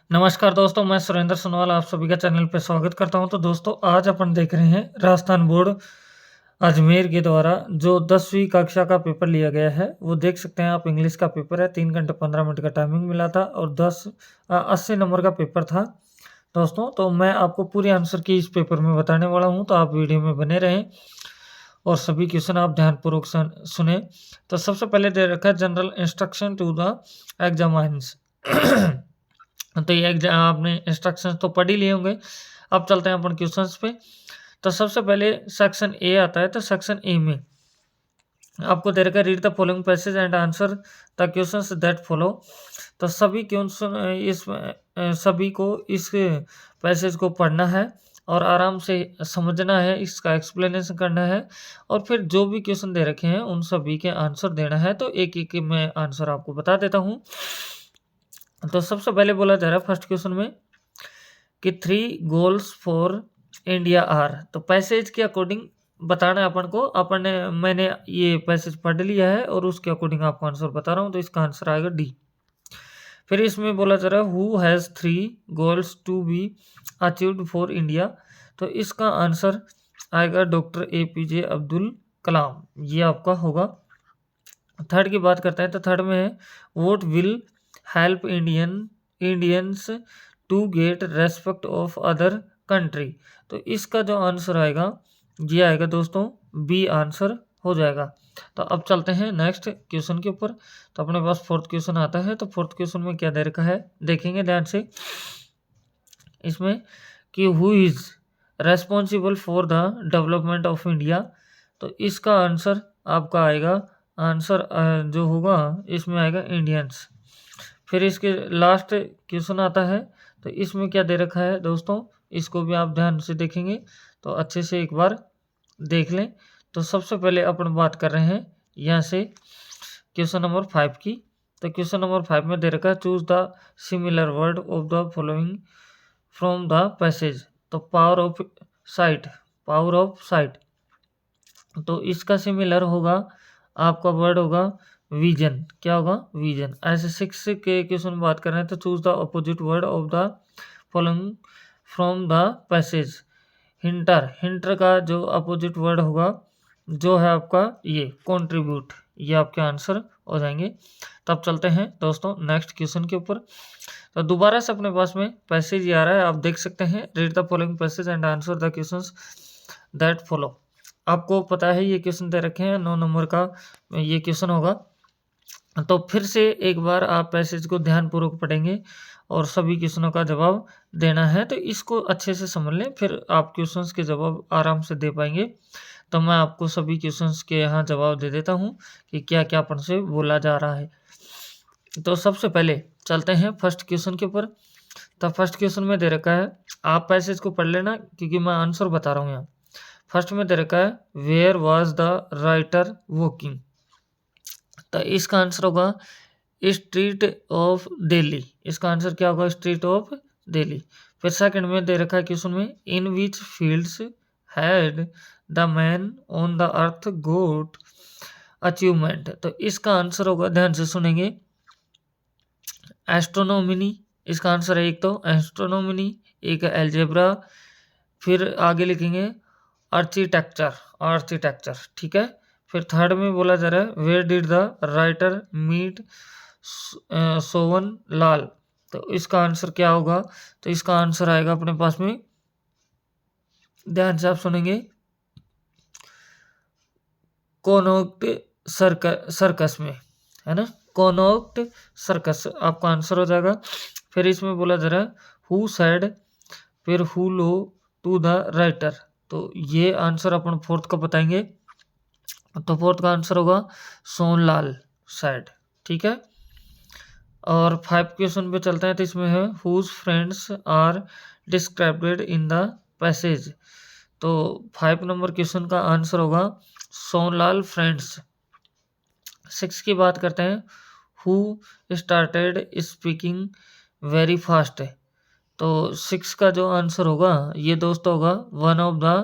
नमस्कार दोस्तों, मैं सुरेंद्र सोनवाल आप सभी का चैनल पे स्वागत करता हूं। तो दोस्तों आज अपन देख रहे हैं राजस्थान बोर्ड अजमेर के द्वारा जो 10वीं कक्षा का पेपर लिया गया है। वो देख सकते हैं आप, इंग्लिश का पेपर है। 3 घंटे 15 मिनट का टाइमिंग मिला था और 80 नंबर का पेपर था दोस्तों। तो मैं आपको पूरे आंसर की इस पेपर में बताने वाला हूँ, तो आप वीडियो में बने रहें और सभी क्वेश्चन आप ध्यानपूर्वक सुने। तो सबसे पहले दे रखा है general instruction to the examinees. तो ये आपने इंस्ट्रक्शंस तो पढ़ ही लिए होंगे। अब चलते हैं अपन क्वेश्चंस पे। तो सबसे पहले सेक्शन ए आता है। तो सेक्शन ए में आपको दे रखा है read the following passage and answer the questions that follow. तो सभी क्वेश्चन सभी को इस पैसेज को पढ़ना है और आराम से समझना है, इसका एक्सप्लेनेशन करना है और फिर जो भी क्वेश्चन दे रखे हैं उन सभी के आंसर देना है। तो एक एक मैं आंसर आपको बता देता हूँ। तो सबसे पहले बोला जा रहा है फर्स्ट क्वेश्चन में कि 3 गोल्स फॉर इंडिया आर। तो पैसेज के अकॉर्डिंग बताना है अपन को। मैंने ये पैसेज पढ़ लिया है और उसके अकॉर्डिंग आपको आंसर बता रहा हूँ। तो इसका आंसर आएगा डी। फिर इसमें बोला जा रहा है who has 3 goals to be achieved for India. तो इसका आंसर आएगा डॉक्टर APJ अब्दुल कलाम, ये आपका होगा। थर्ड की बात करते हैं। तो थर्ड में है vote will help Indians to get respect of other country. तो इसका जो आंसर आएगा ये आएगा दोस्तों बी आंसर हो जाएगा। तो अब चलते हैं नेक्स्ट क्वेश्चन के ऊपर। तो अपने पास फोर्थ क्वेश्चन आता है। तो फोर्थ क्वेश्चन में क्या दे रखा है देखेंगे ध्यान से इसमें कि who is responsible for the development of India. तो इसका आंसर आपका आएगा आंसर जो होगा इसमें आएगा इंडियंस। फिर इसके लास्ट क्वेश्चन आता है। तो इसमें क्या दे रखा है दोस्तों, इसको भी आप ध्यान से देखेंगे तो अच्छे से एक बार देख लें। तो सबसे पहले अपन बात कर रहे हैं यहाँ से क्वेश्चन नंबर 5 की। तो क्वेश्चन नंबर 5 में दे रखा है choose the similar word of the following from the passage. तो पावर ऑफ साइट। तो इसका सिमिलर होगा आपका वर्ड होगा विजन। क्या होगा विजन। ऐसे 6 के क्वेश्चन बात कर रहे हैं। तो choose the opposite word of the following from the passage. Hinter का जो अपोजिट वर्ड होगा जो है आपका ये कंट्रीब्यूट, ये आपके आंसर हो जाएंगे। तब चलते हैं दोस्तों नेक्स्ट क्वेश्चन के ऊपर। तो दोबारा से अपने पास में पैसेज आ रहा है, आप देख सकते हैं read the following passage and answer the questions that follow. आपको पता है ये क्वेश्चन दे रखे हैं 9 नंबर का ये क्वेश्चन होगा। तो फिर से एक बार आप पैसेज को ध्यानपूर्वक पढ़ेंगे और सभी क्वेश्चनों का जवाब देना है। तो इसको अच्छे से समझ लें, फिर आप क्वेश्चंस के जवाब आराम से दे पाएंगे। तो मैं आपको सभी क्वेश्चंस के यहाँ जवाब दे देता हूँ कि क्या क्या अपन से बोला जा रहा है। तो सबसे पहले चलते हैं फर्स्ट क्वेश्चन के ऊपर। तो फर्स्ट क्वेश्चन में दे रखा है, आप पैसेज को पढ़ लेना क्योंकि मैं आंसर बता रहा हूँ यहाँ। फर्स्ट में दे रखा है where was the writer walking. तो इसका आंसर होगा स्ट्रीट ऑफ दिल्ली। इसका आंसर क्या होगा स्ट्रीट ऑफ दिल्ली। फिर सेकंड में दे रखा है क्वेश्चन में in which fields had the man on the earth got achievement. तो इसका आंसर होगा, ध्यान से सुनेंगे, एस्ट्रोनॉमी। इसका आंसर है एक तो एस्ट्रोनॉमी, एक एल्जेब्रा, फिर आगे लिखेंगे आर्किटेक्चर। ठीक है। फिर थर्ड में बोला जा रहा है where did the writer meet Sovan Lal. तो इसका आंसर क्या होगा, तो इसका आंसर आएगा अपने पास में, ध्यान से आप सुनेंगे, कोनॉक्ट सर्कस में, है ना, कोनॉक्ट सर्कस आपका आंसर हो जाएगा। फिर इसमें बोला जा रहा है हु सैड, फिर who low to the writer. तो ये आंसर अपन फोर्थ का बताएंगे। तो फोर्थ का आंसर होगा सोनलाल सैड। ठीक है। और 5 क्वेश्चन पे चलते हैं। तो इसमें है whose friends are described in the passage. तो 5 नंबर क्वेश्चन का आंसर होगा सोनलाल फ्रेंड्स। 6 की बात करते हैं who started speaking very fast. तो 6 का जो आंसर होगा ये दोस्त होगा one of the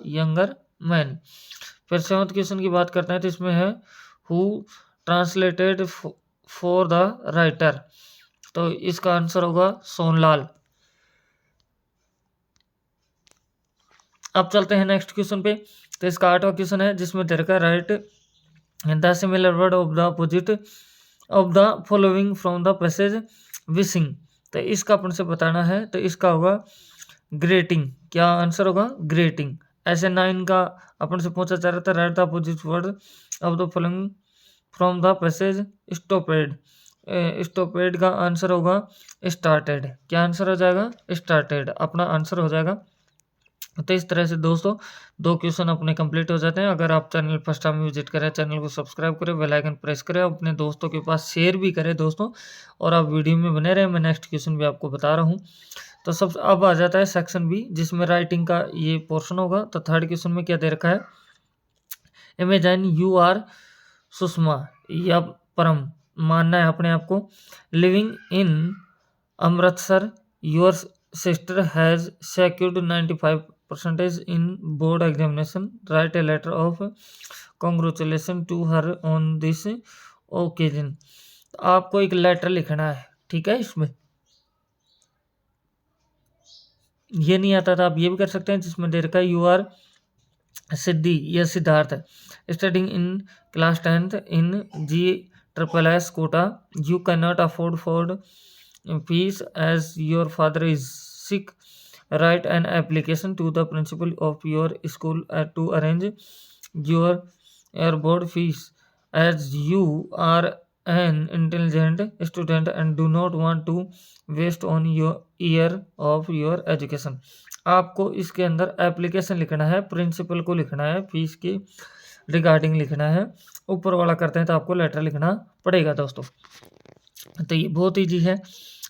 younger man. फिर 7th क्वेश्चन की बात करते हैं। तो इसमें है who translated for the writer. तो इसका आंसर होगा सोनलाल। अब चलते हैं नेक्स्ट क्वेश्चन पे। तो इसका 8वां क्वेश्चन है जिसमें दे रखा है right the similar word of the opposite of the following from the passage wishing. तो इसका अपन से बताना है। तो इसका होगा ग्रेटिंग। क्या आंसर होगा? ग्रेटिंग। ऐसे 9 का अपन से पूछा जा रहा था write the opposite word of the following from the passage stopped. Stopped का आंसर होगा स्टार्टेड। क्या आंसर हो जाएगा? स्टार्टेड अपना आंसर हो जाएगा। तो इस तरह से दोस्तों 2 क्वेश्चन अपने कंप्लीट हो जाते हैं। अगर आप चैनल फर्स्ट टाइम विजिट करें, चैनल को सब्सक्राइब करें, बेल आइकन प्रेस करें, अपने दोस्तों के पास शेयर भी करें दोस्तों, और आप वीडियो में बने रहें। मैं नेक्स्ट क्वेश्चन भी आपको बता रहा हूँ। तो सब अब आ जाता है सेक्शन बी जिसमें राइटिंग का ये पोर्शन होगा। तो थर्ड क्वेश्चन में क्या दे रखा है? इमेजिन यू आर सुषमा या परम, मानना है अपने आप को, living in Amritsar, your sister has secured 95% in board examination, write a letter of congratulation to her on this occasion। तो आपको एक लेटर लिखना है, ठीक है। इसमें ये नहीं आता था, आप ये भी कर सकते हैं जिसमें दे रखा है यू आर सिद्धि या Siddharth studying in class 10th इन GSSS Kota, you can not afford for fees as your father is sick, write an application to the principal of your school to arrange your board fees as you are an intelligent student and do not want to waste on your year of your education। आपको इसके अंदर application लिखना है, principal को लिखना है, fees के regarding लिखना है। ऊपर वाला करते हैं तो आपको लेटर लिखना पड़ेगा दोस्तों। तो ये बहुत ईजी है।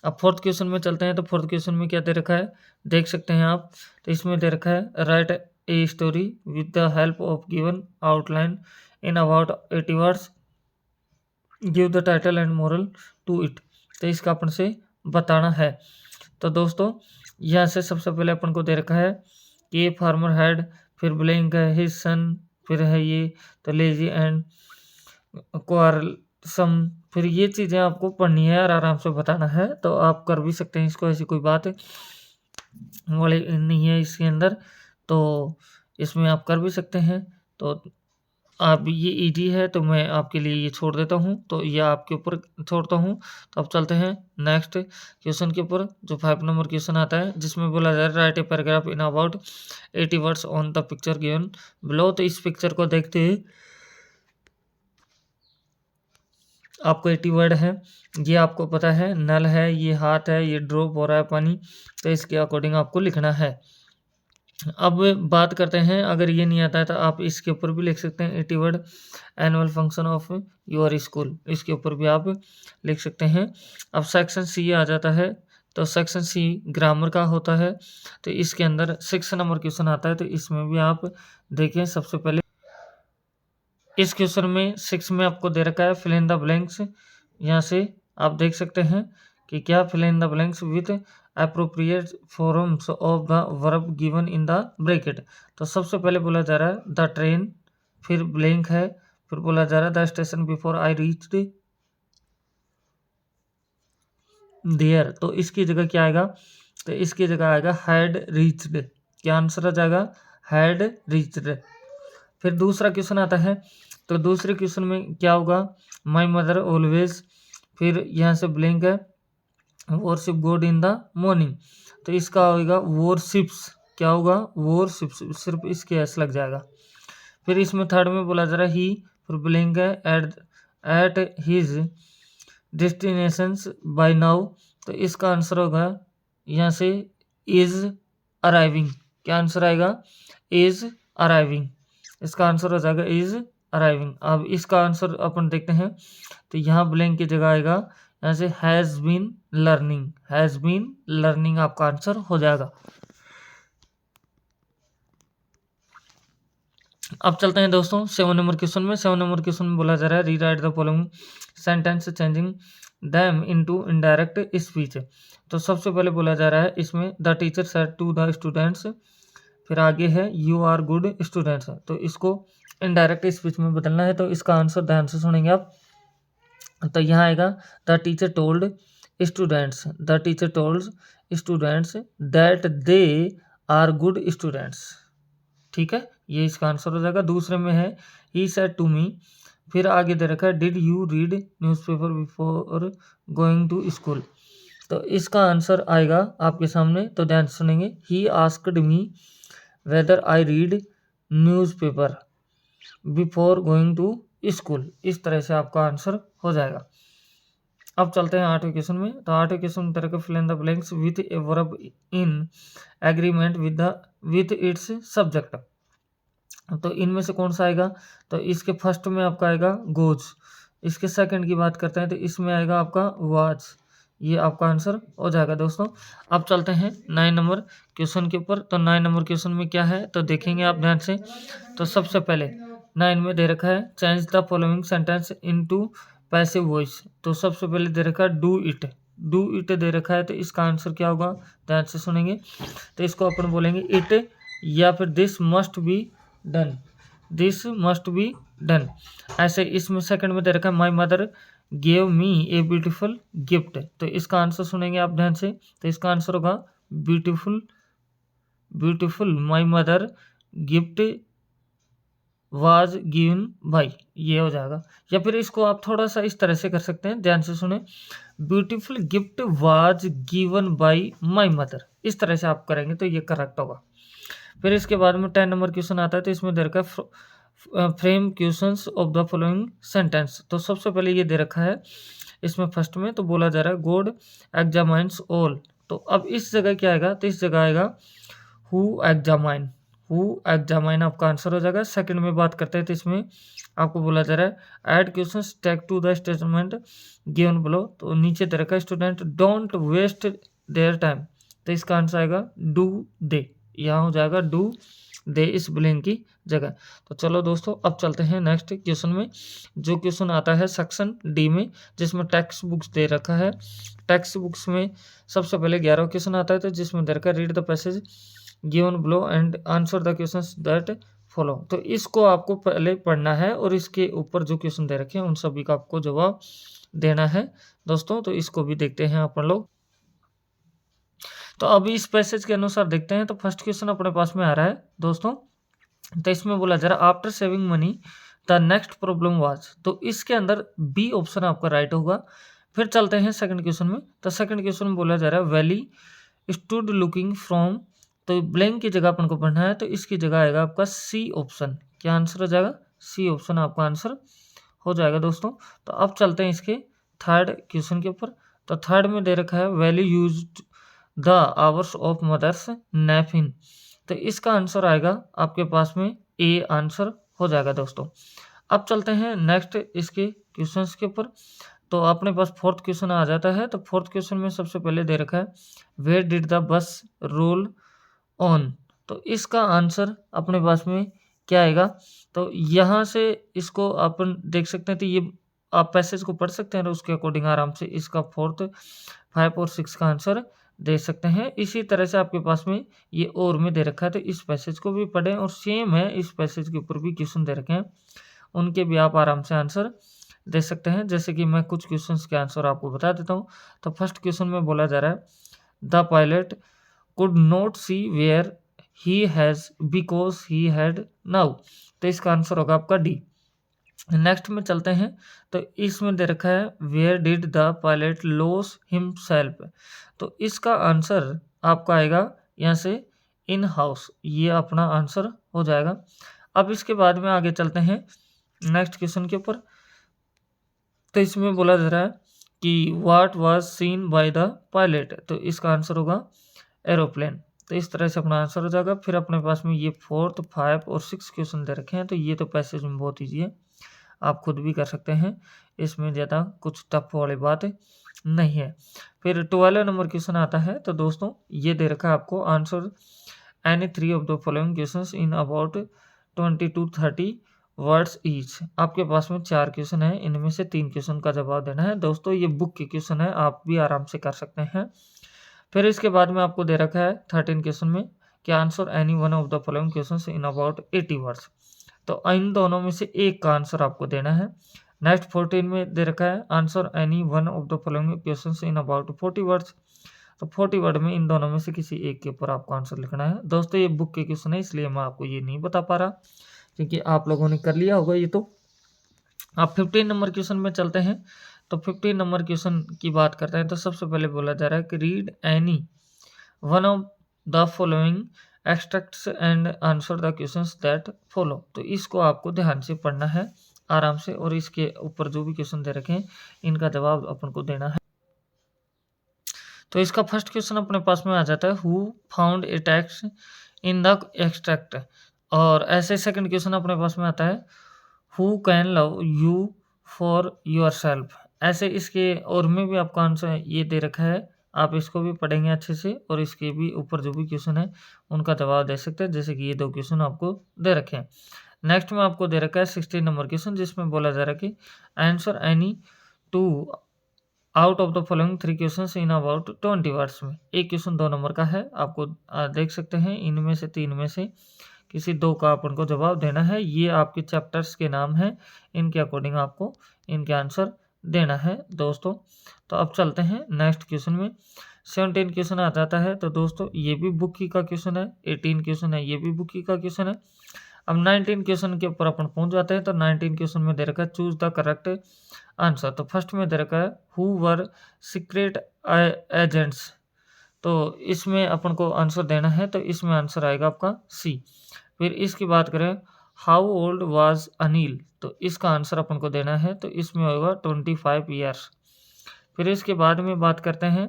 अब फोर्थ क्वेश्चन में चलते हैं। तो फोर्थ क्वेश्चन में क्या दे रखा है देख सकते हैं आप। तो इसमें दे रखा है write a story with the help of given outline in about 80 words, give the title and moral to it. तो इसका अपन से बताना है। तो दोस्तों यहाँ से सबसे पहले अपन को दे रखा है कि ये फार्मर हैड, फिर ब्लैंक है हिज सन, फिर है ये तो लेजी एंड क्वारसम। फिर ये चीज़ें आपको पढ़नी है और आराम से बताना है। तो आप कर भी सकते हैं इसको, ऐसी कोई बात वाली नहीं है इसके अंदर। तो इसमें आप कर भी सकते हैं। तो आप ये ईजी है तो मैं आपके लिए ये छोड़ देता हूँ, तो ये आपके ऊपर छोड़ता हूँ। तो अब चलते हैं नेक्स्ट क्वेश्चन के ऊपर जो 5 नंबर क्वेश्चन आता है जिसमें बोला जा रहा है write a paragraph in about 80 words on the picture given below. तो इस पिक्चर को देखते हुए आपको 80 वर्ड है, ये आपको पता है, नल है, ये हाथ है, ये ड्रॉप हो रहा है पानी। तो इसके अकॉर्डिंग आपको लिखना है। अब बात करते हैं, अगर ये नहीं आता है तो आप इसके ऊपर भी लिख सकते हैं 80 word annual function of your school, इसके ऊपर भी आप लिख सकते हैं। अब सेक्शन सी आ जाता है। तो सेक्शन सी ग्रामर का होता है। तो इसके अंदर 6 नंबर क्वेश्चन आता है। तो इसमें भी आप देखें, सबसे पहले इस क्वेश्चन में 6 में आपको दे रखा है फिल इन द ब्लैंक्स। यहाँ से आप देख सकते हैं कि क्या fill in the blanks with appropriate forms of the verb given in the bracket. तो सबसे पहले बोला जा रहा है द ट्रेन, फिर ब्लैंक है, फिर बोला जा रहा है the station before I reached there. तो इसकी जगह क्या आएगा? तो इसकी जगह आएगा हैड रीच्ड। क्या आंसर आ जाएगा? Had reached. फिर दूसरा क्वेश्चन आता है। तो दूसरे क्वेश्चन में क्या होगा? माई मदर ऑलवेज, फिर यहाँ से ब्लैंक है, worship God in the morning. तो इसका होगा वॉरशिप्स। क्या होगा? वॉरशिप्स, सिर्फ इसके एस लग जाएगा। फिर इसमें थर्ड में बोला जा रहा है ही, फिर ब्लैंक है at his destinations by now. तो इसका आंसर होगा यहाँ से इज अराइविंग। क्या आंसर आएगा? Is arriving. इसका आंसर हो जाएगा इज अराइविंग। अब इसका आंसर अपन देखते हैं। तो यहाँ ब्लैंक की जगह आएगा यहाँ से has been learning. Has been learning आपका आंसर हो जाएगा। अब चलते हैं दोस्तों 7 नंबर क्वेश्चन में। 7 नंबर क्वेश्चन में बोला जा रहा है rewrite the following sentence changing them into indirect speech. तो सबसे पहले बोला जा रहा है इसमें the teacher said to the students, फिर आगे है यू आर गुड स्टूडेंट्स। तो इसको इनडायरेक्ट स्पीच में बदलना है। तो इसका आंसर ध्यान से सुनेंगे आप। तो यहाँ आएगा the teacher told students, the teacher told students that they are good students. ठीक है, ये इसका आंसर हो जाएगा। दूसरे में है ही सेड टू मी, फिर आगे दे रखा है did you read newspaper before going to school. तो इसका आंसर आएगा आपके सामने, तो ध्यान से सुनेंगे। He asked me whether I read newspaper before going to school. इस तरह से आपका आंसर हो जाएगा। अब चलते हैं 8वें क्वेश्चन में। तो 8वें क्वेश्चन में तरह fill in the blanks with a verb in agreement with its subject. तो इनमें से कौन सा आएगा? तो इसके फर्स्ट में आपका आएगा गोज। इसके सेकंड की बात करते हैं तो इसमें आएगा आपका वाज। ये आपका आंसर हो जाएगा दोस्तों। अब चलते हैं 9 नंबर क्वेश्चन के ऊपर। तो 9 नंबर क्वेश्चन में क्या है तो देखेंगे आप ध्यान से। तो सबसे पहले 9 में दे रखा है change the following sentence into passive voice. तो सबसे पहले दे रखा है do it. Do it they रखा है तो इसका आंसर क्या होगा? ध्यान से सुनेंगे। तो इसको अपन बोलेंगे इट, या फिर this must be done, this must be done. ऐसे इसमें सेकंड में दे रखा है my mother gave me a beautiful gift. तो इसका आंसर सुनेंगे आप ध्यान से। तो इसका आंसर होगा beautiful, beautiful my mother gift was given by. ये हो जाएगा। या फिर इसको आप थोड़ा सा इस तरह से कर सकते हैं, ध्यान से सुने। Beautiful gift was given by my mother. इस तरह से आप करेंगे तो ये करेक्ट होगा। फिर इसके बाद में 10 नंबर क्वेश्चन आता है। तो इसमें दे रखा है frame questions of the following sentence. तो सबसे पहले ये दे रखा है इसमें फर्स्ट में, तो बोला जा रहा है गॉड एग्जामाइंस ऑल। तो अब इस जगह क्या आएगा? तो इस जगह आएगा हु एग्जामाइन। हु एग्जामाइन आपका आंसर हो जाएगा। सेकंड में बात करते हैं तो इसमें आपको बोला जा रहा है add questions tag to the statement given below. तो नीचे दे रखा है student don't waste their time. तो इसका आंसर आएगा डू दे। यहाँ हो जाएगा डू दे इस ब्लैंक की जगह। तो चलो दोस्तों अब चलते हैं नेक्स्ट क्वेश्चन में। जो क्वेश्चन आता है सेक्शन डी में, जिसमें टेक्स्ट बुक्स दे रखा है। टेक्स्ट बुक्स में सबसे पहले 11 क्वेश्चन आता है, तो जिसमें दे रखा है read the passage given below and answer the questions that follow. तो इसको आपको पहले पढ़ना है और इसके ऊपर जो क्वेश्चन दे रखे हैं उन सभी का आपको जवाब देना है दोस्तों। तो इसको भी देखते हैं अपन लोग। तो अभी इस पैसेज के अनुसार देखते हैं। तो फर्स्ट क्वेश्चन अपने पास में आ रहा है दोस्तों। तो इसमें बोला जा रहा है after saving money the next problem was. तो इसके अंदर बी ऑप्शन आपका राइट होगा। फिर चलते हैं सेकंड क्वेश्चन में। तो सेकंड क्वेश्चन में बोला जा रहा है वैली स्टूड लुकिंग फ्रॉम। तो ब्लैंक की जगह अपन को पढ़ना है, तो इसकी जगह आएगा आपका सी ऑप्शन। क्या आंसर हो जाएगा? सी ऑप्शन आपका आंसर हो जाएगा दोस्तों। तो अब चलते हैं इसके थर्ड क्वेश्चन के ऊपर। तो थर्ड में दे रखा है Wally used the hours of mother's napkin. तो इसका आंसर आएगा आपके पास में ए आंसर हो जाएगा दोस्तों। अब चलते हैं नेक्स्ट इसके क्वेश्चंस के ऊपर। तो अपने पास फोर्थ क्वेश्चन आ जाता है। तो फोर्थ क्वेश्चन में सबसे पहले दे रखा है where did the bus roll on. तो इसका आंसर अपने पास में क्या आएगा? तो यहाँ से इसको अपन देख सकते हैं। तो ये आप पैसेज को पढ़ सकते हैं और उसके अकॉर्डिंग आराम से इसका 4th, 5 और 6 का आंसर दे सकते हैं। इसी तरह से आपके पास में ये और में दे रखा है, तो इस पैसेज को भी पढ़ें और सेम है इस पैसेज के ऊपर भी क्वेश्चन दे रखे हैं, उनके भी आप आराम से आंसर दे सकते हैं। जैसे कि मैं कुछ क्वेश्चंस के आंसर आपको बता देता हूँ। तो फर्स्ट क्वेश्चन में बोला जा रहा है the pilot could not see where he has because he had now. तो इसका आंसर होगा आपका डी। नेक्स्ट में चलते हैं। तो इसमें दे रखा है where did the pilot loss himself. तो इसका आंसर आपका आएगा यहाँ से इन हाउस। ये अपना आंसर हो जाएगा। अब इसके बाद में आगे चलते हैं नेक्स्ट क्वेश्चन के ऊपर। तो इसमें बोला जा रहा है कि what was scene by the pilot. तो इसका आंसर होगा एरोप्लेन। तो इस तरह से अपना आंसर हो जाएगा। फिर अपने पास में ये 4th, 5 और 6 क्वेश्चन दे रखे हैं। तो ये तो पैसेज में बहुत ईजी है, आप खुद भी कर सकते हैं, इसमें ज़्यादा कुछ टफ वाली बात नहीं है। फिर 12 नंबर क्वेश्चन आता है। तो दोस्तों ये दे रखा है आपको answer any 3 of the following questions in about 20 to 30 words each. आपके पास में 4 क्वेश्चन है, इनमें से 3 क्वेश्चन का जवाब देना है दोस्तों। ये बुक के क्वेश्चन है, आप भी आराम से कर सकते हैं। फिर इसके बाद में आपको दे रखा है 13 क्वेश्चन में कि answer any one of the following questions in about 80 words. तो इन दोनों में से एक का आंसर आपको देना है। नेक्स्ट 14 में दे रखा है answer any one of the following questions in about 40 words. तो 40 वर्ड में इन दोनों में से किसी एक के ऊपर आपको आंसर लिखना है। दोस्तों ये बुक के क्वेश्चन है, इसलिए मैं आपको ये नहीं बता पा रहा, क्योंकि आप लोगों ने कर लिया होगा ये। तो आप 15 नंबर क्वेश्चन में चलते हैं। तो 15 नंबर क्वेश्चन की बात करते हैं। तो सबसे पहले बोला जा रहा है कि read any one of the following extracts and answer the questions that follow. तो इसको आपको ध्यान से पढ़ना है आराम से, और इसके ऊपर जो भी क्वेश्चन दे रखे हैं इनका जवाब अपन को देना है। तो इसका फर्स्ट क्वेश्चन अपने पास में आ जाता है, who found a text in the extract. और ऐसे सेकंड क्वेश्चन अपने पास में आता है, who can love you for your self. ऐसे इसके और में भी आपका आंसर ये दे रखा है, आप इसको भी पढ़ेंगे अच्छे से, और इसके भी ऊपर जो भी क्वेश्चन है उनका जवाब दे सकते हैं, जैसे कि ये दो क्वेश्चन आपको दे रखे हैं। नेक्स्ट में आपको दे रखा है 16 नंबर क्वेश्चन, जिसमें बोला जा रहा है कि answer any two out of the following 3 question in about 20 words में। एक क्वेश्चन 2 नंबर का है, आपको देख सकते हैं इनमें से 3 में से किसी 2 का अपन को जवाब देना है। ये आपके चैप्टर्स के नाम हैं, इनके अकॉर्डिंग आपको इनके आंसर देना है दोस्तों। तो अब चलते हैं नेक्स्ट क्वेश्चन में। 17 क्वेश्चन आ जाता है। तो दोस्तों ये भी बुक ही का क्वेश्चन है, 18 क्वेश्चन है, ये भी बुक ही का क्वेश्चन है। अब 19 क्वेश्चन के ऊपर अपन पहुंच जाते हैं। तो 19 क्वेश्चन में दे रखा है चूज द करेक्ट आंसर। तो फर्स्ट में दे रखा है हु वर सीक्रेट एजेंट्स। तो इसमें अपन को आंसर देना है, तो इसमें आंसर आएगा आपका सी। फिर इसकी बात करें हाउ ओल्ड वाज अनिल, तो इसका आंसर अपन को देना है, तो इसमें होगा 25 ईयर्स। फिर इसके बाद में बात करते हैं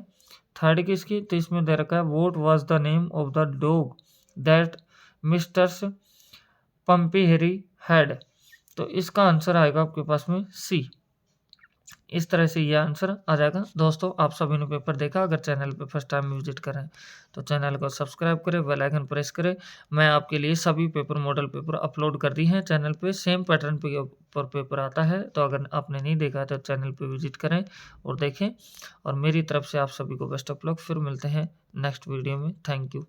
थर्ड की इसकी। तो इसमें दे रखा है what was the name of the dog that Mrs Pumphrey had. तो इसका आंसर आएगा आपके पास में सी। इस तरह से ये आंसर आ जाएगा। दोस्तों आप सभी ने पेपर देखा, अगर चैनल पे फर्स्ट टाइम विजिट करें तो चैनल को सब्सक्राइब करें, बेल आइकन प्रेस करें। मैं आपके लिए सभी पेपर मॉडल पेपर अपलोड कर दी हैं चैनल पे, सेम पैटर्न पे ऊपर पेपर आता है। तो अगर आपने नहीं देखा तो चैनल पे विजिट करें और देखें। और मेरी तरफ से आप सभी को बेस्ट ऑफ लक। फिर मिलते हैं नेक्स्ट वीडियो में। Thank you.